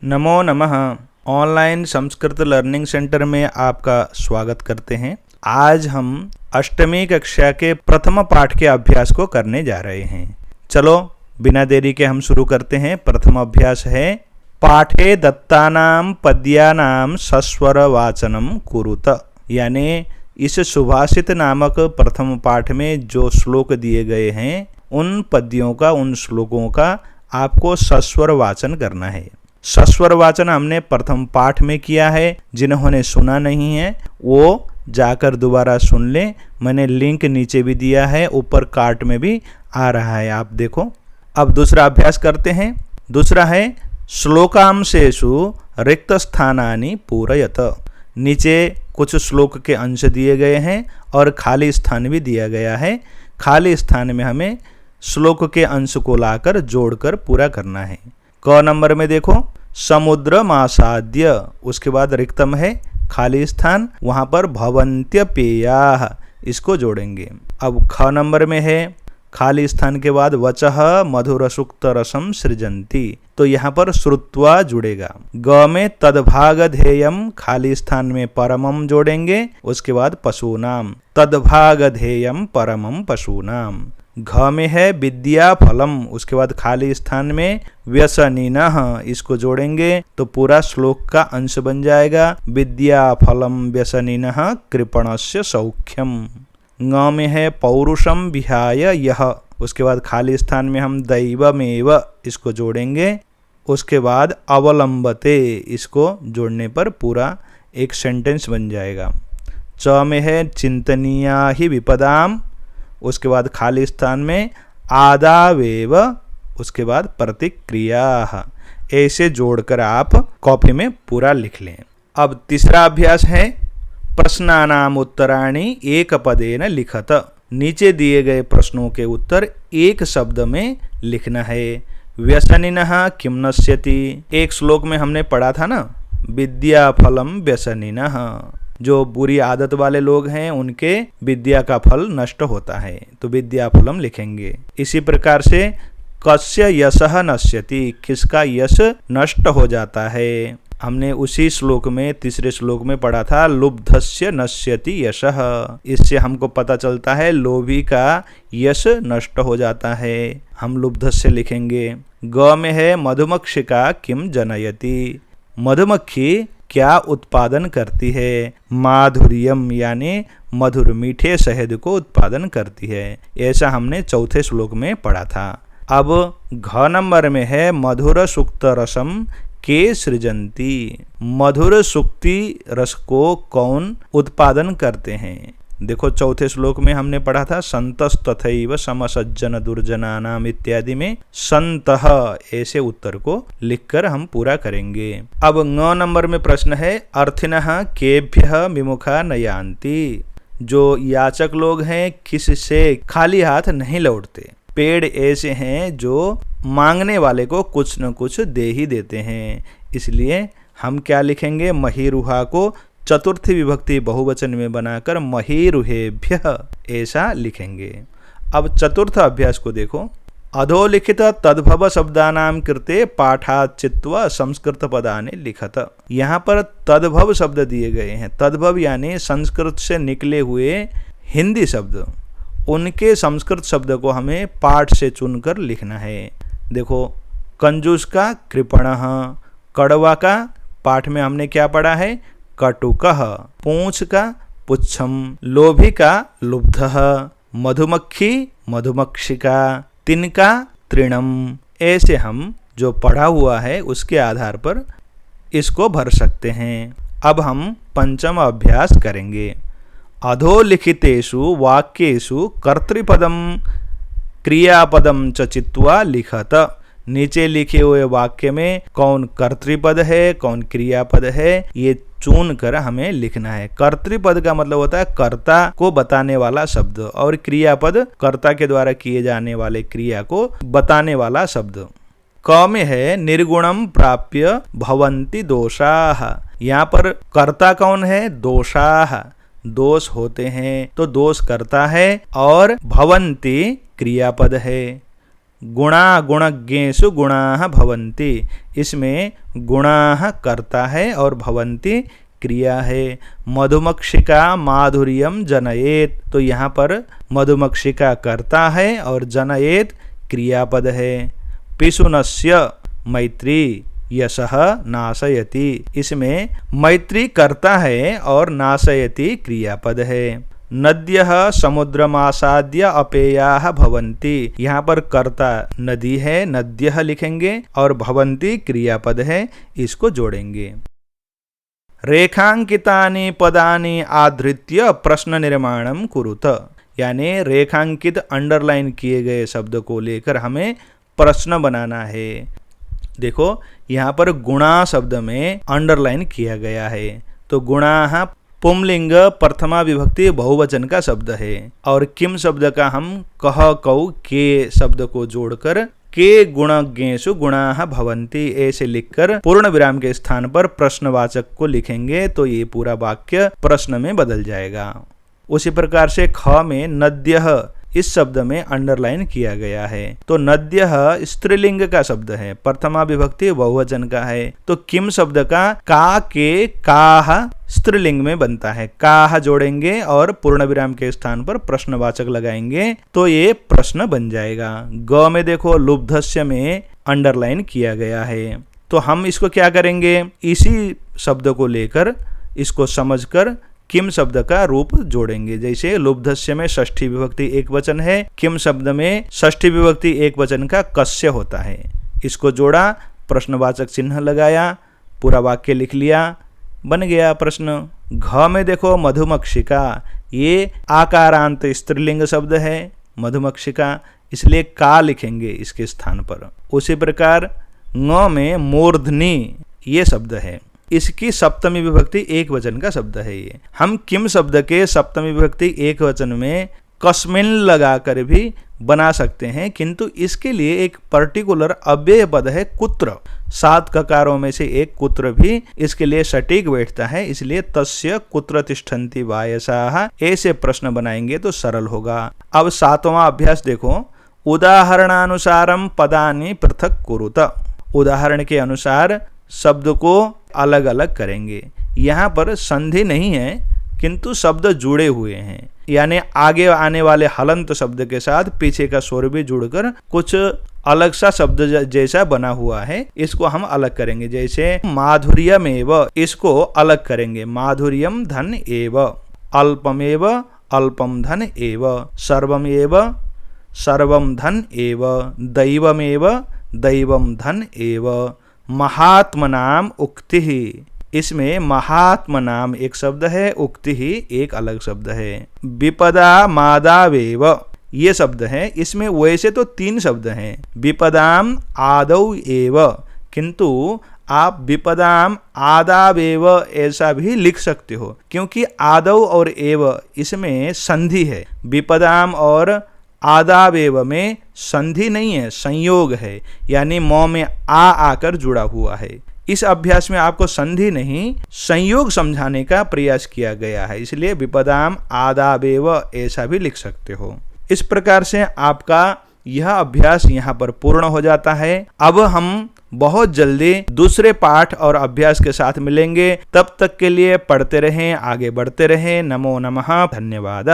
नमो नमः। Online Sanskrit learning centre में आपका स्वागत करते हैं। आज हम अष्टमी कक्षा के प्रथम पाठ के अभ्यास को करने जा रहे हैं। चलो बिना देरी के हम शुरू करते हैं। प्रथम अभ्यास है पाठे दत्तानां पद्यानां सस्वर वाचनम कुरुत। यानी इस सुभाषित नामक प्रथम पाठ में जो श्लोक दिए गए हैं उन पद्यों का, उन श्लोकों का आपको सस्वर वाचन करना है। सस्वर वाचन हमने प्रथम पाठ में किया है। जिन्होंने सुना नहीं है वो जाकर दोबारा सुन लें। मैंने लिंक नीचे भी दिया है, ऊपर कार्ट में भी आ रहा है, आप देखो। अब दूसरा अभ्यास करते हैं। दूसरा है श्लोकांशेषु रिक्त स्थानानि पूरयत। नीचे कुछ श्लोक के अंश दिए गए हैं और खाली स्थान भी दिया गया है। खाली स्थान में हमें श्लोक के अंश को लाकर जोड़कर पूरा करना है। क नंबर में देखो समुद्र मासाद्य, उसके बाद रिक्तम है खाली स्थान, वहां पर भवन्त्य पेयाः, इसको जोड़ेंगे। अब ख नंबर में है खाली स्थान के बाद वचः मधुर सुक्त रसम सृजन्ति, तो यहाँ पर श्रुत्वा जुड़ेगा। ग में तद्भागधेयम, खाली स्थान में परमम जोड़ेंगे। उसके बाद पशूनाम, तद्भागधेयम परमम पशूनाम। घ में है विद्या फलम, उसके बाद खाली स्थान में व्यसनिनः, इसको जोड़ेंगे तो पूरा श्लोक का अंश बन जाएगा। विद्या फलम व्यसनिनः कृपणस्य सौख्यम। ङ में है पौरुषम विहाय यह, उसके बाद खाली स्थान में हम दैवमेव, इसको जोड़ेंगे। उसके बाद अवलंबते, इसको जोड़ने पर पूरा एक सेंटेंस बन जाएगा। च में है चिंतनीया ही विपदाम, उसके बाद खाली स्थान में आदावेव, उसके बाद प्रतिक्रिया। ऐसे जोड़कर आप कॉपी में पूरा लिख लें। अब तीसरा अभ्यास है प्रश्नानाम उत्तराणि एक पदेन लिखत। नीचे दिए गए प्रश्नों के उत्तर एक शब्द में लिखना है। व्यसनिनः किम नश्यति, एक श्लोक में हमने पढ़ा था ना, विद्या फलम व्यसनिनः, जो बुरी आदत वाले लोग हैं उनके विद्या का फल नष्ट होता है, तो विद्या फलम लिखेंगे। इसी प्रकार से कस्य यशः नश्यति, किसका यश नष्ट हो जाता है, हमने उसी श्लोक में तीसरे श्लोक में पढ़ा था लुब्धस्य नश्यति यशः। इससे हमको पता चलता है लोभी का यश नष्ट हो जाता है, हम लुब्धस्य लिखेंगे। ग में है मधुमक्षिका किम जनयति, मधुमक्खी क्या उत्पादन करती है। माधुर्यम यानी मधुर मीठे शहद को उत्पादन करती है, ऐसा हमने चौथे श्लोक में पढ़ा था। अब घ नंबर में है मधुर सुक्त रसम के सृजन्ति, मधुर सुक्ति रस को कौन उत्पादन करते हैं। देखो चौथे श्लोक में हमने पढ़ा था संतस तथैव समसज्जन दुर्जनानाम इत्यादि में संतः, ऐसे उत्तर को लिखकर हम पूरा करेंगे। अब ङ नंबर में प्रश्न है अर्थिनः केभ्यः विमुखा न यान्ति, जो याचक लोग हैं किससे खाली हाथ नहीं लौटते। पेड़ ऐसे हैं जो मांगने वाले को कुछ न कुछ दे ही देते हैं, इसलिए हम क्या लिखेंगे, महीरुहा को चतुर्थी विभक्ति बहुवचन में बनाकर महीरुहेभ्यः, ऐसा लिखेंगे। अब चतुर्थ अभ्यास को देखो। अधोलिखित तद्भव शब्दानां कृते पाठात् चित्वा संस्कृत पदानि लिखत। यहाँ पर तद्भव शब्द दिए गए हैं। तद्भव यानी संस्कृत से निकले हुए हिंदी शब्द, उनके संस्कृत शब्द को हमें पाठ से चुनकर लिखना है। देखो कंजूस का कृपणः, कड़वा का पाठ में हमने क्या पढ़ा है कटुकः, पूंछ का पुच्छम, लोभी का लुब्धः, मधुमक्खी मधुमक्षिका, तिनका तृणम। ऐसे हम जो पढ़ा हुआ है उसके आधार पर इसको भर सकते हैं। अब हम पंचम अभ्यास करेंगे। अधोलिखितेषु वाक्येषु कर्तृपदम क्रियापदम च चित्वा लिखत। नीचे लिखे हुए वाक्य में कौन कर्तृपद है कौन क्रियापद है ये चुन कर हमें लिखना है। कर्तृपद का मतलब होता है कर्ता को बताने वाला शब्द, और क्रियापद कर्ता के द्वारा किए जाने वाले क्रिया को बताने वाला शब्द। क में है निर्गुणम प्राप्य भवन्ति दोषाः, यहाँ पर कर्ता कौन है दोषाः, दोष होते हैं तो दोष करता है, और भवन्ति क्रियापद है। गुणा गुणज्ञेषु गुणाः भवन्ति, इसमें गुणाः कर्ता है और भवन्ति क्रिया है। मधुमक्षिका माधुर्यम जनयेत, तो यहाँ पर मधुमक्षिका कर्ता है और जनयेत क्रियापद है। पिशुनस्य मैत्री यशः नाशयति, इसमें मैत्री कर्ता है और नाशयति क्रियापद है। नद्यः समुद्रमासाद्य अपेयाः भवन्ति, यहाँ पर कर्ता नदी है, नद्यः लिखेंगे और भवन्ति क्रियापद है, इसको जोड़ेंगे। रेखांकितानि पदानि आधृत्य प्रश्न निर्माणं कुरुत, यानी रेखांकित अंडरलाइन किए गए शब्द को लेकर हमें प्रश्न बनाना है। देखो यहाँ पर गुणा शब्द में अंडरलाइन किया गया है, तो गुणाः पुंलिंग प्रथमा विभक्ति बहुवचन का शब्द है और किम शब्द का हम कह कौ के शब्द को जोड़कर के गुणज्ञेषु गुणाः भवन्ति ऐसे लिखकर पूर्ण विराम के स्थान पर प्रश्नवाचक को लिखेंगे, तो ये पूरा वाक्य प्रश्न में बदल जाएगा। उसी प्रकार से ख में नद्यः इस शब्द में अंडरलाइन किया गया है, तो नद्यः स्त्रीलिंग का शब्द है, प्रथमा विभक्ति बहुवचन का है, तो किम शब्द का का के काह स्त्रीलिंग में बनता है, काह जोड़ेंगे और पूर्ण विराम के स्थान पर प्रश्नवाचक लगाएंगे, तो ये प्रश्न बन जाएगा। ग में देखो लुब्धस्य में अंडरलाइन किया गया है, तो हम इसको क्या करेंगे, इसी शब्द को लेकर इसको समझकर किम शब्द का रूप जोड़ेंगे। जैसे लुब्धस्य में षष्ठी विभक्ति एक वचन है, किम शब्द में षष्ठी विभक्ति एक वचन का कस्य होता है, इसको जोड़ा, प्रश्नवाचक चिन्ह लगाया, पूरा वाक्य लिख लिया, बन गया प्रश्न। घ में देखो मधुमक्षिका, ये आकारांत स्त्रीलिंग शब्द है मधुमक्षिका, इसलिए का लिखेंगे इसके स्थान पर। उसी प्रकार ङ में मूर्धनी ये शब्द है, इसकी सप्तमी विभक्ति एक वचन का शब्द है। ये हम किम शब्द के सप्तमी विभक्ति एक वचन में कस्मिन लगाकर भी बना सकते हैं, किंतु इसके लिए एक पर्टिकुलर अव्यय पद है कुत्र, 7 ककारों में से एक कुत्र भी इसके लिए सटीक बैठता है, इसलिए तस्य कुत्र तिष्ठन्ति वायसाः ऐसे प्रश्न बनाएंगे तो सरल होगा। अब 7वां अभ्यास देखो, उदाहरणानुसारम पदानि पृथक कुरुत, उदाहरण के अनुसार शब्द को अलग अलग करेंगे। यहाँ पर संधि नहीं है किंतु शब्द जुड़े हुए हैं, यानी आगे आने वाले हलंत शब्द के साथ पीछे का स्वर भी जुड़कर कुछ अलग सा शब्द जैसा बना हुआ है, इसको हम अलग करेंगे। जैसे माधुर्यमेव, इसको अलग करेंगे, माधुर्यम धन एव, अल्पमेव अल्पम धन एव, सर्वमेव सर्वम धन एव, दैवमेव दैवम धन एव, महात्मनाम उक्ति ही, इसमें महात्मनाम एक शब्द है, उक्ति ही एक अलग शब्द है। विपदा मादावेव ये शब्द है, इसमें वैसे तो 3 शब्द हैं, विपदाम आदौ एव, किंतु आप विपदाम आदावेव ऐसा भी लिख सकते हो, क्योंकि आदौ और एव इसमें संधि है, विपदाम और आदावेव में संधि नहीं है, संयोग है, यानी मौ में आ आकर जुड़ा हुआ है। इस अभ्यास में आपको संधि नहीं संयोग समझाने का प्रयास किया गया है, इसलिए विपदाम आदावेव ऐसा भी लिख सकते हो। इस प्रकार से आपका यह अभ्यास यहाँ पर पूर्ण हो जाता है। अब हम बहुत जल्दी दूसरे पाठ और अभ्यास के साथ मिलेंगे, तब तक के लिए पढ़ते रहें, आगे बढ़ते रहें। नमो नमः, धन्यवाद।